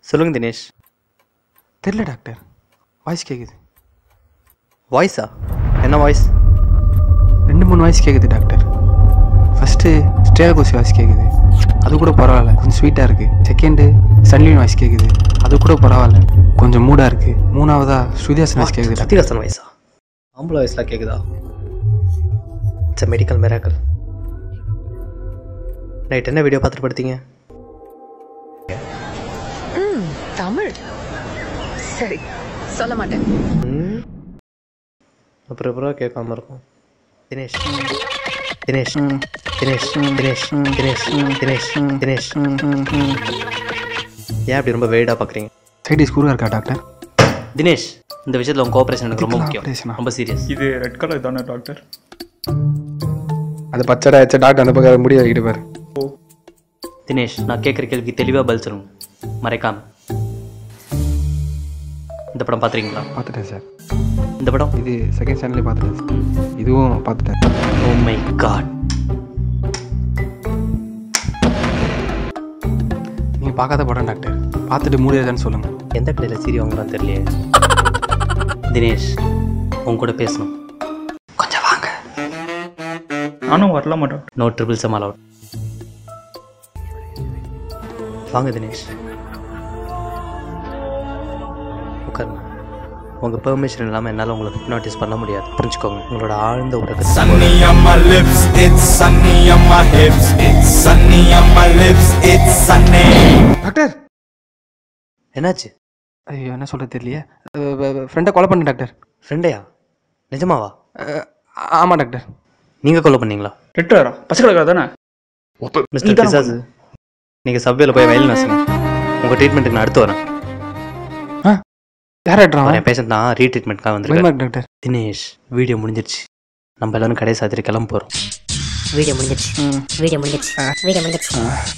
சொல்லுங்க தினேஷ். தெரியல doctor, voice கேட்குது. வாய்ஸா? என்ன வாய்ஸ்? 2-3 வாய்ஸ் கேட்குது doctor. First Shreya Kosi voice கேட்குது, அது கூட பரவாயில்ல, கொஞ்சம் ஸ்வீட்டாக இருக்குது. செகண்டு சன்லின் வாய்ஸ் கேட்குது, அது கூட பரவாயில்ல, கொஞ்சம் மூடாக இருக்குது. மூணாவதா ஸ்ருதிஹாசன் வாய்ஸ் கேட்குது. ஸ்ருதிஹாசன் வாய்ஸா? ஆம்பளை வாய்ஸ்லாம் கேட்குதா? It's medical miracle. நைட் என்ன வீடியோ பார்த்துட்டு படுத்தீங்க? தமிழ். சரி, சொல்ல மாட்டேன். அப்புறம் கேட்காம இருக்கும். தினேஷ் தினேஷ் தினேஷ் தினேஷ் தினேஷ் தினேஷ் தினேஷ் ஏன் அப்படி ரொம்ப வெயிடாக பார்க்குறீங்க? சைடிஸ் கூறுவா இருக்கா டாக்டர்? தினேஷ், இந்த விஷயத்தில் உங்கள் கோஆப்ரேஷன் எனக்கு ரொம்ப முக்கியம், ரொம்ப சீரியஸ். இது ரெட் கலர் தானே டாக்டர்? அது பச்சடா ஆச்சு டாக்டர், அந்த பக்கம் முடிய வைக்கிட்டு பாரு. தினேஷ், நான் கேட்குற கேள்விக்கு தெளிவாக பதில் சொல்லணும், மறைக்காம. இந்த படம் பார்த்துருக்கீங்களா? பார்த்துட்டேன் சார். இந்த படம்? இது செகண்ட் சேனல்லே பார்த்துட்டேன் சார். இதுவும் பார்த்துட்டேன். Oh my God. நீங்கள் பார்க்காத படம் டாக்டர், பார்த்துட்டு முடியாதான்னு சொல்லுங்கள். எந்த கடையில் சீரி வாங்குறான்னு தெரியலையே. தினேஷ், உங்க கூட பேசணும், கொஞ்சம் வாங்க. நானும் வரலாமா doctor? No triple sum allowed. வாங்க தினேஷ், உட்காருங்க. உங்கள் பெர்மிஷன் இல்லாமல் என்னால் உங்களை ஹிப்னாட்டிஸ் பண்ண முடியாது, புரிஞ்சுக்கோங்க. உங்களோட ஆழ்ந்த உறக்கத்தை. Sunny on my lips, it's sunny on my hips, it's sunny on my lips, it's sunny. Doctor என்னாச்சு? ஐயோ என்ன சொல்கிறது தெரியலையே. ஃப்ரெண்டை கொலை பண்ண டாக்டர். ஃப்ரெண்டையா? நிஜமாவா? ஆமாம் டாக்டர். நீங்கள் கொலை பண்ணீங்களா? ரெட் கலரா? பச்சை கலர் தானே? மிஸ்டர் பிசாசு, நீங்கள் சப்வேல போய் வயலின் வாசிங்க. உங்கள் ட்ரீட்மெண்ட்டுக்கு நான் அடுத்து வரேன். யார் டாக்டர்? என் பேஷண்ட் தான், ரீட்ரீட்மெண்ட்காக வந்துருக்கேன் டாக்டர். தினேஷ், வீடியோ முடிஞ்சிருச்சு, நம்ம எல்லாரும் கடை சாத்திரி கிளம்ப போகிறோம். வீடியோ முடிஞ்சிருச்சு, வீடியோ முடிஞ்சிருச்சு, வீடியோ முடிஞ்சிருச்சு,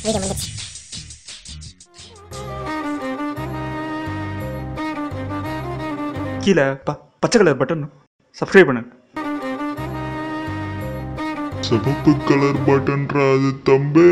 வீடியோ முடிஞ்சிருச்சு. கீழே பச்சை கலர் பட்டன் சப்ஸ்கிரைப் பண்ணு. சிவப்பு கலர் பட்டன்றாது தம்பே.